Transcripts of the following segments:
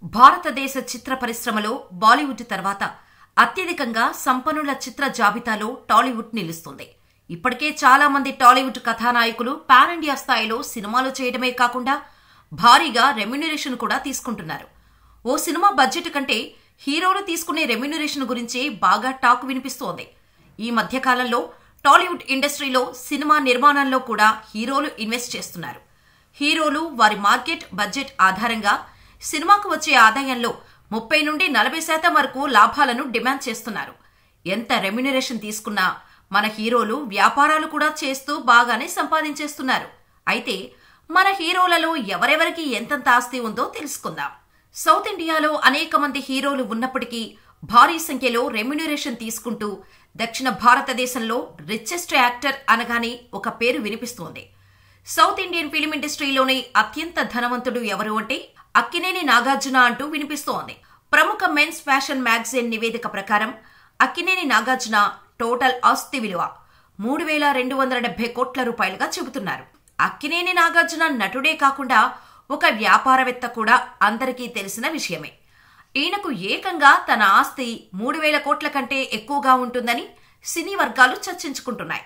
భారతదేశ చిత్ర పరిశ్రమలో బాలీవుడ్ తర్వాత అత్యధికంగా సంపన్నుల చిత్ర జాబితాలో టాలీవుడ్ నిలుస్తుంది. ఇప్పటికే చాలా మంది టాలీవుడ్ కథానాయకులు పాన్ ఇండియా స్థాయిలో సినిమాలు చేయడమే కాకుండా భారీగా రెమ్యునరేషన్ కూడా తీసుకుంటున్నారు. ఓ సినిమా బడ్జెట్ కంటే హీరోలు తీసుకునే రెమ్యునరేషన్ గురించి బాగా టాక్ వినిపిస్తోంది. ఈ మధ్యకాలంలో టాలీవుడ్ ఇండస్ట్రీలో సినిమా నిర్మాణంలో కూడా హీరోలు ఇన్వెస్ట్ చేస్తున్నారు. హీరోలు వారి మార్కెట్ బడ్జెట్ ఆధారంగా సినిమాకు వచ్చే ఆదాయంలో 30 నుండి 40% వరకు లాభాలను డిమాండ్ చేస్తున్నారు. ఎంత రెమ్యునరేషన్ తీసుకున్నా మన హీరోలు వ్యాపారాలు కూడా చేస్తూ బాగానే సంపాదించేస్తున్నారు. అయితే మన హీరోలలో ఎవరెవరికి ఎంతంత ఆస్తి ఉందో తెలుసుకుందాం. సౌత్ ఇండియాలో అనేక మంది హీరోలు ఉన్నప్పటికీ భారీ సంఖ్యలో రెమ్యునరేషన్ తీసుకుంటూ దక్షిణ భారతదేశంలో రిచెస్ట్ యాక్టర్ అనగానే ఒక పేరు వినిపిస్తోంది. సౌత్ ఇండియన్ ఫిలిం ఇండస్ట్రీలోనే అత్యంత ధనవంతుడు ఎవరు అంటే అక్కినేని నాగార్జున అంటూ వినిపిస్తోంది. ప్రముఖ మెన్స్ ఫ్యాషన్ మ్యాగజైన్ నివేదిక ప్రకారం అక్కినేని నాగార్జున టోటల్ ఆస్తి విలువ 3,270 కోట్ల రూపాయలుగా చెబుతున్నారు. అక్కినేని నాగార్జున నటుడే కాకుండా ఒక వ్యాపారవేత్త కూడా అందరికీ తెలిసిన విషయమే. ఈయనకు ఏకంగా తన ఆస్తి 3,000 కోట్ల కంటే ఎక్కువగా ఉంటుందని సినీ వర్గాలు చర్చించుకుంటున్నాయి.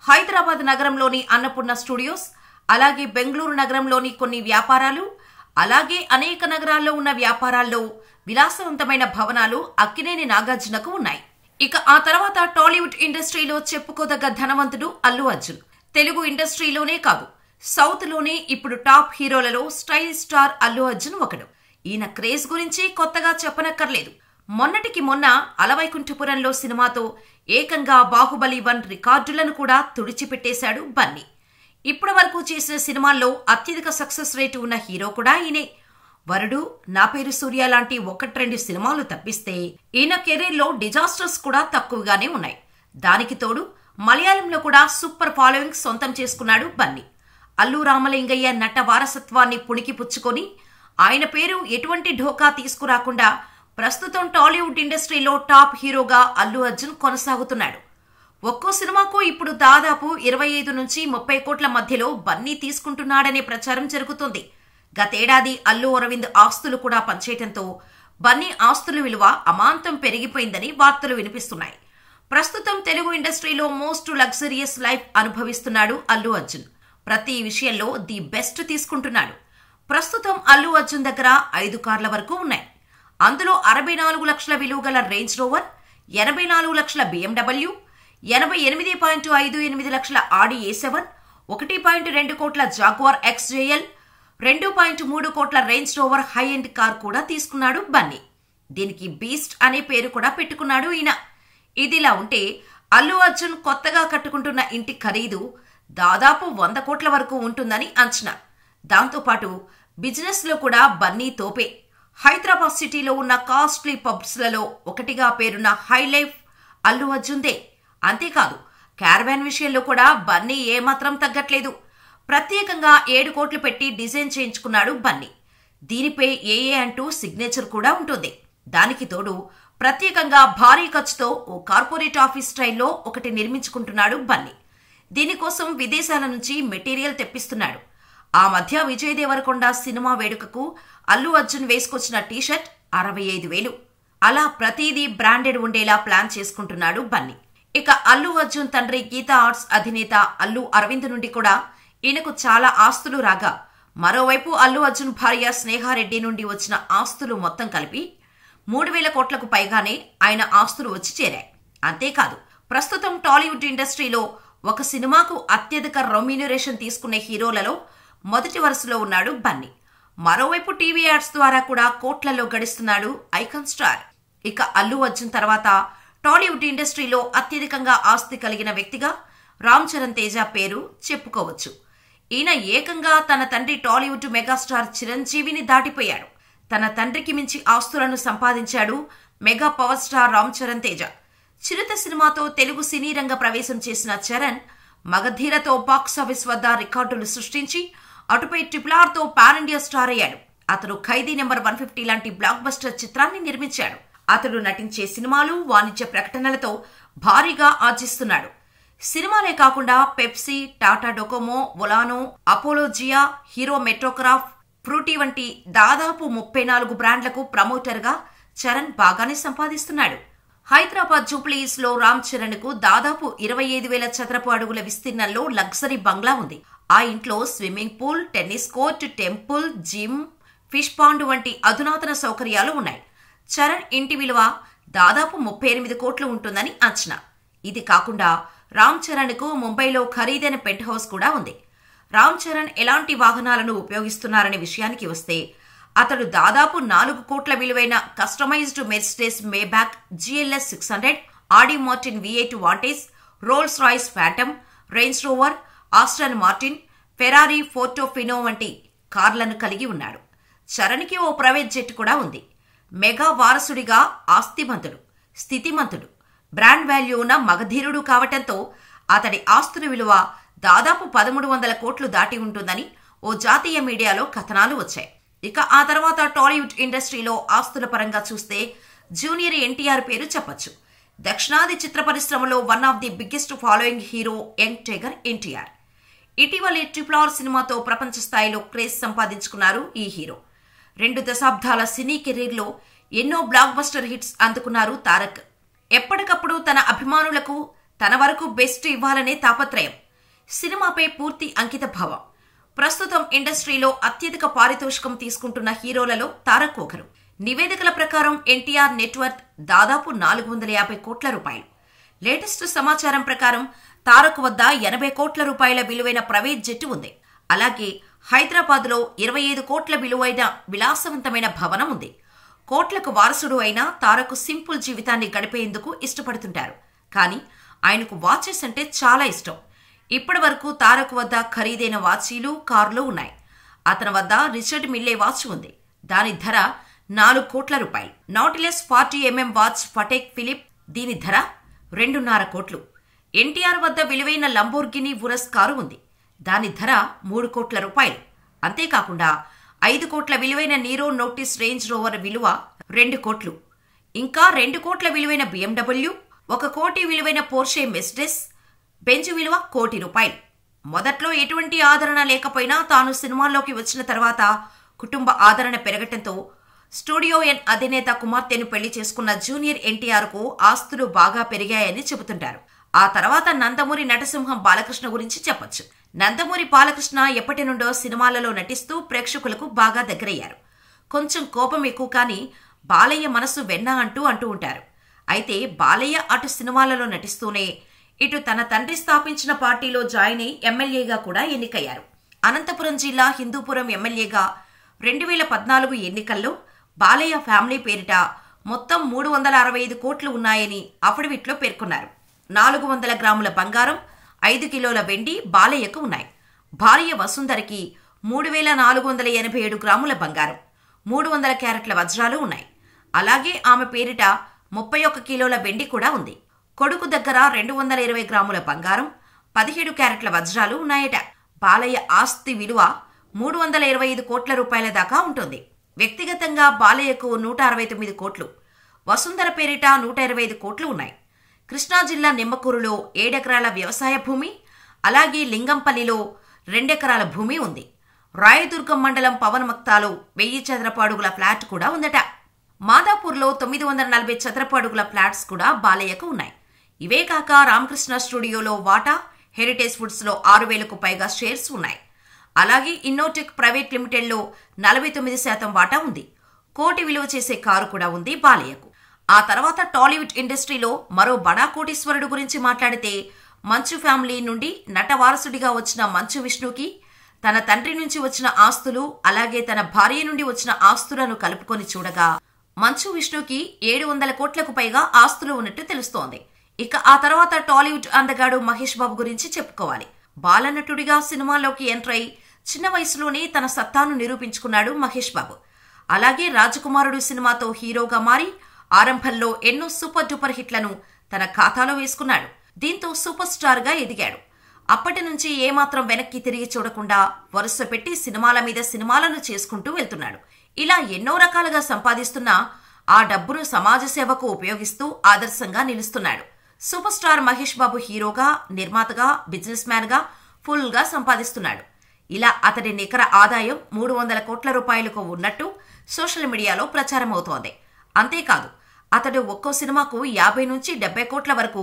హైదరాబాద్ నగరంలోని అన్నపూర్ణ స్టూడియోస్, అలాగే బెంగళూరు నగరంలోని కొన్ని వ్యాపారాలు, అలాగే అనేక నగరాల్లో ఉన్న వ్యాపారాల్లో విలాసవంతమైన భవనాలు అక్కినేని నాగార్జునకు ఉన్నాయి. ఇక ఆ తర్వాత టాలీవుడ్ ఇండస్ట్రీలో చెప్పుకోదగ్గ ధనవంతుడు అల్లు అర్జున్. తెలుగు ఇండస్ట్రీలోనే కాదు, సౌత్ లోనే ఇప్పుడు టాప్ హీరోలలో స్టైల్ స్టార్ అల్లు అర్జున్ ఒకడు. ఈయన క్రేజ్ గురించి కొత్తగా చెప్పనక్కర్లేదు. మొన్నటికి మొన్న అలవైకుంఠపురంలో సినిమాతో ఏకంగా బాహుబలి 1 రికార్డులను కూడా తుడిచిపెట్టేశాడు బన్నీ. ఇప్పటి వరకు చేసిన సినిమాల్లో అత్యధిక సక్సెస్ రేటు ఉన్న హీరో కూడా ఈయనే. వరుడు, నా పేరు సూర్య లాంటి 1-2 సినిమాలు తప్పిస్తే ఈయన కెరీర్లో డిజాస్టర్స్ కూడా తక్కువగానే ఉన్నాయి. దానికి తోడు మలయాళంలో కూడా సూపర్ ఫాలోయింగ్ సొంతం చేసుకున్నాడు బన్నీ. అల్లు రామలింగయ్య నట వారసత్వాన్ని పుణికిపుచ్చుకొని ఆయన పేరు ఎటువంటి ఢోకా తీసుకురాకుండా ప్రస్తుతం టాలీవుడ్ ఇండస్ట్రీలో టాప్ హీరోగా అల్లు అర్జున్ కొనసాగుతున్నాడు. ఒక్కో సినిమాకు ఇప్పుడు దాదాపు 25 నుంచి 30 కోట్ల మధ్యలో బన్నీ తీసుకుంటున్నాడనే ప్రచారం జరుగుతోంది. గతేడాది అల్లు అరవింద్ ఆస్తులు కూడా పంచేయటంతో బన్నీ ఆస్తుల విలువ అమాంతం పెరిగిపోయిందని వార్తలు వినిపిస్తున్నాయి. ప్రస్తుతం తెలుగు ఇండస్ట్రీలో మోస్ట్ లగ్జరియస్ లైఫ్ అనుభవిస్తున్నాడు అల్లు అర్జున్. ప్రతి విషయంలో ది బెస్ట్ తీసుకుంటున్నాడు. ప్రస్తుతం అల్లు అర్జున్ దగ్గర 5 కార్ల వరకు ఉన్నాయి. అందులో 64 లక్షల విలువ గల రేంజ్ రోవర్, 84 లక్షల BMW, 88.58 లక్షల ఆడి A7, 1.2 కోట్ల జాగ్వార్ XJL, 2.3 కోట్ల range rover high end car కూడా తీసుకున్నాడు బన్నీ. దీనికి బీస్ట్ అనే పేరు కూడా పెట్టుకున్నాడు ఈయన. ఇదిలా ఉంటే అల్లు అర్జున్ కొత్తగా కట్టుకుంటున్న ఇంటి ఖరీదు దాదాపు 100 కోట్ల వరకు ఉంటుందని అంచనా. దాంతోపాటు బిజినెస్ లో కూడా బన్నీ తోపే. హైదరాబాద్ సిటీలో ఉన్న కాస్ట్లీ పబ్స్లలో ఒకటిగా పేరున్న హై లైఫ్ అల్లు అర్జున్దే. అంతేకాదు, క్యారవాన్ విషయంలో కూడా బన్నీ ఏమాత్రం తగ్గట్లేదు. ప్రత్యేకంగా 7 కోట్లు పెట్టి డిజైన్ చేయించుకున్నాడు బన్నీ. దీనిపై ఏఏ అంటూ సిగ్నేచర్ కూడా ఉంటుంది. దానికి తోడు ప్రత్యేకంగా భారీ ఖర్చుతో ఓ కార్పొరేట్ ఆఫీస్ స్టైల్లో ఒకటి నిర్మించుకుంటున్నాడు బన్నీ. దీనికోసం విదేశాల నుంచి మెటీరియల్ తెప్పిస్తున్నాడు. ఆ మధ్య విజయ్ దేవరకొండ సినిమా వేడుకకు అల్లు అర్జున్ వేసుకొచ్చిన టీషర్ట్ 65,000. అలా ప్రతిదీ బ్రాండెడ్ ఉండేలా ప్లాన్ చేసుకుంటున్నాడు బన్నీ. ఇక అల్లు అర్జున్ తండ్రి గీతా ఆర్ట్స్ అధినేత అల్లు అరవింద్ నుండి కూడా ఈయనకు చాలా ఆస్తులు రాగా, మరోవైపు అల్లు అర్జున్ భార్య స్నేహారెడ్డి నుండి వచ్చిన ఆస్తులు మొత్తం కలిపి 3,000 కోట్లకు పైగానే ఆయన ఆస్తులు వచ్చి చేరాయి. అంతేకాదు, ప్రస్తుతం టాలీవుడ్ ఇండస్ట్రీలో ఒక సినిమాకు అత్యధిక రెమ్యునరేషన్ తీసుకునే హీరోలలో మొదటి వరుసలో ఉన్నాడు బన్నీ. మరోవైపు టీవీ యాడ్స్ ద్వారా కూడా కోట్లలో గడిస్తున్నాడు ఐకాన్ స్టార్. ఇక అల్లు అర్జున్ తర్వాత టాలీవుడ్ ఇండస్ట్రీలో అత్యధికంగా ఆస్తి కలిగిన వ్యక్తిగా రామ్ చరణ్ తేజ పేరు చెప్పుకోవచ్చు. ఈయన ఏకంగా తన తండ్రి టాలీవుడ్ మెగాస్టార్ చిరంజీవిని దాటిపోయాడు. తన తండ్రికి మించి ఆస్తులను సంపాదించాడు mega power star Ram Charan Teja. Chirutha సినిమాతో తెలుగు సినీ రంగ ప్రవేశం చేసిన చరణ్ మగధీరతో బాక్సాఫీస్ వద్ద రికార్డులు సృష్టించి అటుపై RRR తో పాన్ ఇండియా స్టార్ అయ్యాడు. అతను ఖైదీ నెంబర్ 150 లాంటి బ్లాక్ బస్టర్ చిత్రాన్ని నిర్మించాడు. అతడు నటించే సినిమాలు వాణిజ్య ప్రకటనలతో భారీగా ఆర్జిస్తున్నాడు. సినిమాలే కాకుండా Pepsi, Tata Docomo, Volano, Apollo జియా, హీరో మెట్రోక్రాఫ్, ఫ్రూటీ వంటి దాదాపు 34 బ్రాండ్లకు ప్రమోటర్గా చరణ్ బాగానే సంపాదిస్తున్నాడు. హైదరాబాద్ జూబ్లీహిల్స్ లో రామ్ చరణ్ కు దాదాపు 25,000 చదరపు అడుగుల విస్తీర్ణంలో లగ్జరీ బంగ్లా ఉంది. ఆ ఇంట్లో swimming pool, tennis court, temple, gym, fish pond వంటి అధునాతన సౌకర్యాలు ఉన్నాయి. చరణ్ ఇంటి విలువ దాదాపు 38 కోట్లు ఉంటుందని అంచనా. ఇది కాకుండా రామ్ చరణ్ కు ముంబైలో ఖరీదైన పెంట్ హౌస్ కూడా ఉంది. రామ్ చరణ్ ఎలాంటి వాహనాలను ఉపయోగిస్తున్నారనే విషయానికి వస్తే అతడు దాదాపు 4 కోట్ల విలువైన customised Mercedes Maybach GLS 600, Audi Martin V8 Vantage, Rolls Royce Phantom, Range Rover, Aston Martin, Ferrari Portofino వంటి కార్లను కలిగి ఉన్నాడు. చరణ్కి ఓ ప్రైవేట్ జెట్ కూడా ఉంది. మెగా వారసుడిగా ఆస్తిమంతుడు, స్థితిమంతుడు, బ్రాండ్ వాల్యూ ఉన్న మగధీరుడు కావటంతో అతడి ఆస్తుల విలువ దాదాపు 1300 కోట్లు దాటి ఉంటుందని ఓ జాతీయ మీడియాలో కథనాలు వచ్చాయి. ఇక ఆ తర్వాత టాలీవుడ్ ఇండస్ట్రీలో ఆస్తుల పరంగా చూస్తే జూనియర్ ఎన్టీఆర్ పేరు చెప్పొచ్చు. దక్షిణాది చిత్ర పరిశ్రమలో one of the biggest following hero young tiger NTR. ఇటీవలే RRR సినిమాతో ప్రపంచ స్థాయిలో క్రేజ్ సంపాదించుకున్నారు ఈ హీరో. 2 దశాబ్దాల సినీ కెరీర్లో ఎన్నో బ్లాక్ బస్టర్ హిట్స్ అందుకున్నారు తారక్. ఎప్పటికప్పుడు తన అభిమానులకు తన వరకు బెస్ట్ ఇవ్వాలనే తాపత్రయం, సినిమాపై పూర్తి అంకిత భావం. ప్రస్తుతం ఇండస్ట్రీలో అత్యధిక పారితోషికం తీసుకుంటున్న హీరోలలో తారక్ ఒకరు. నివేదికల ప్రకారం ఎన్టీఆర్ నెట్వర్త్ దాదాపు 450 కోట్ల రూపాయలు. లేటెస్ట్ సమాచారం ప్రకారం తారక్ వద్ద 80 కోట్ల రూపాయల విలువైన ప్రైవేట్ జెట్ ఉంది. అలాగే హైదరాబాద్ లో 25 కోట్ల విలువైన విలాసవంతమైన భవనం ఉంది. కోట్లకు వారసుడు అయిన తారక్ సింపుల్ జీవితాన్ని గడిపేందుకు ఇష్టపడుతుంటారు. కానీ ఆయనకు వాచెస్ అంటే చాలా ఇష్టం. ఇప్పటి వరకు తారక్ వద్ద ఖరీదైన వాచీలు, కార్లు ఉన్నాయి. అతని వద్ద రిచర్డ్ మిల్లే వాచ్ ఉంది. దాని ధర 4 కోట్ల రూపాయలు. నాటిలెస్ 40mm వాచ్ పటేక్ ఫిలిప్, దీని ధర 2.5 కోట్లు. ఎన్టీఆర్ వద్ద విలువైన లంబోర్గిని ఉరస్ కారు ఉంది. దాని ధర 3 కోట్ల రూపాయలు. అంతేకాకుండా 5 కోట్ల విలువైన నీరో నోటిస్ రేంజ్ రోవర్ విలువ 2 కోట్లు. ఇంకా 2 కోట్ల విలువైన BMW, 1 కోటి విలువైన పోర్షే మెర్సిడెస్ బెంజ్ విలువ 1 కోటి రూపాయలు. మొదట్లో ఎటువంటి ఆదరణ లేకపోయినా తాను సినిమాల్లోకి వచ్చిన తర్వాత కుటుంబ ఆదరణ పెరగటంతో స్టూడియో ఎన్ అధినేత కుమార్తెను పెళ్లి చేసుకున్న జూనియర్ ఎన్టీఆర్ కు ఆస్తులు బాగా పెరిగాయని చెబుతుంటారు. ఆ తర్వాత నందమూరి నటసింహం బాలకృష్ణ గురించి చెప్పొచ్చు. నందమూరి బాలకృష్ణ ఎప్పటి నుండో సినిమాలలో నటిస్తూ ప్రేక్షకులకు బాగా దగ్గరయ్యారు. కొంచెం కోపం ఎక్కువ కానీ బాలయ్య మనసు వెన్న అంటూ ఉంటారు. అయితే బాలయ్య అటు సినిమాలలో నటిస్తూనే ఇటు తన తండ్రి స్థాపించిన పార్టీలో జాయిన్ అయి ఎమ్మెల్యేగా కూడా ఎన్నికయ్యారు. అనంతపురం జిల్లా హిందూపురం ఎమ్మెల్యేగా 2014 ఎన్నికల్లో బాలయ్య ఫ్యామిలీ పేరిట మొత్తం 365 కోట్లు ఉన్నాయని అఫిడవిట్లో పేర్కొన్నారు. 400 గ్రాముల బంగారం, 5 కిలోల వెండి బాలయ్యకు ఉన్నాయి. భార్య వసుంధరకి 3,487 గ్రాముల బంగారం, 300 క్యారెట్ల వజ్రాలు ఉన్నాయి. అలాగే ఆమె పేరిట 31 కిలోల వెండి కూడా ఉంది. కొడుకు దగ్గర 220 గ్రాముల బంగారం, 17 క్యారెట్ల వజ్రాలు ఉన్నాయట. బాలయ్య ఆస్తి విలువ 325 కోట్ల రూపాయల దాకా ఉంటుంది. వ్యక్తిగతంగా బాలయ్యకు 169 కోట్లు, వసుంధర పేరిట 125 కోట్లు ఉన్నాయి. కృష్ణా జిల్లా నిమ్మకూరులో 7 ఎకరాల వ్యవసాయ భూమి, అలాగే లింగంపల్లిలో 2 ఎకరాల భూమి ఉంది. రాయదుర్గం మండలం పవన్ మక్తాలో 1000 చదరపు అడుగుల ఫ్లాట్ కూడా ఉందట. మాదాపూర్లో 940 చదరపు అడుగుల ఫ్లాట్స్ కూడా బాలయ్యకు ఉన్నాయి. ఇవే కాక రామకృష్ణ స్టూడియోలో వాటా, హెరిటేజ్ ఫుడ్స్ లో 6,000కు పైగా షేర్స్ ఉన్నాయి. అలాగే ఇన్నోటెక్ ప్రైవేట్ లిమిటెడ్ లో 49% వాటా ఉంది. 1 కోటి విలువ చేసే కారు కూడా ఉంది బాలయ్యకు. ఆ తర్వాత టాలీవుడ్ ఇండస్ట్రీలో మరో బడా కోటీశ్వరుడు గురించి మాట్లాడితే మంచు ఫ్యామిలీ నుండి నట వారసుడిగా వచ్చిన మంచు విష్ణుకి తన తండ్రి నుంచి వచ్చిన ఆస్తులు, అలాగే తన భార్య నుండి వచ్చిన ఆస్తులను కలుపుకొని చూడగా మంచు విష్ణుకి 700 కోట్లకు పైగా ఆస్తులు ఉన్నట్టు తెలుస్తోంది. ఇక ఆ తర్వాత టాలీవుడ్ అందగాడు మహేష్ బాబు గురించి చెప్పుకోవాలి. బాలనటుడిగా సినిమాలోకి ఎంటర్ అయి చిన్న వయసులోనే తన సత్తాను నిరూపించుకున్నాడు మహేష్ బాబు. అలాగే రాజకుమారుడు సినిమాతో హీరోగా మారి ఆరంభంలో ఎన్నో సూపర్ డూపర్ హిట్లను తన ఖాతాలో వేసుకున్నాడు. దీంతో సూపర్ స్టార్ గా ఎదిగాడు. అప్పటి నుంచి ఏమాత్రం వెనక్కి తిరిగి చూడకుండా వరుస పెట్టి సినిమాల మీద సినిమాలను చేసుకుంటూ వెళ్తున్నాడు. ఇలా ఎన్నో రకాలుగా సంపాదిస్తున్నా ఆ డబ్బును సమాజ సేవకు ఉపయోగిస్తూ ఆదర్శంగా నిలుస్తున్నాడు. సూపర్ స్టార్ మహేష్ బాబు హీరోగా, నిర్మాతగా, బిజినెస్ మ్యాన్ గా ఫుల్ గా సంపాదిస్తున్నాడు. ఇలా అతడి నికర ఆదాయం 300 కోట్ల రూపాయలకు ఉన్నట్టు సోషల్ మీడియాలో ప్రచారం అవుతోంది. అంతేకాదు అతడు ఒక్కో సినిమాకు 50 నుంచి 70 కోట్ల వరకు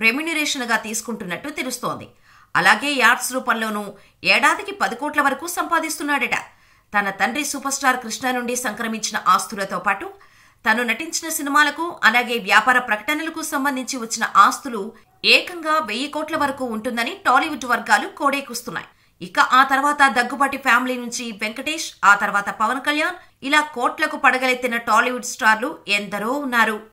రెమ్యునరేషన్ గా తీసుకుంటున్నట్టు తెలుస్తోంది. అలాగే యాడ్స్ రూపంలోనూ ఏడాదికి 10 కోట్ల వరకు సంపాదిస్తున్నాడట. తన తండ్రి సూపర్ స్టార్ కృష్ణ నుండి సంక్రమించిన ఆస్తులతో పాటు తను నటించిన సినిమాలకు అలాగే వ్యాపార ప్రకటనలకు సంబంధించి వచ్చిన ఆస్తులు ఏకంగా 1000 కోట్ల వరకు ఉంటుందని టాలీవుడ్ వర్గాలు కోడేకుస్తున్నాయి. ఇక ఆ తర్వాత దగ్గుబాటి ఫ్యామిలీ నుంచి వెంకటేష్, ఆ తర్వాత పవన్ కళ్యాణ్, ఇలా కోట్లకు పడగలెత్తిన టాలీవుడ్ స్టార్లు ఎందరో ఉన్నారు.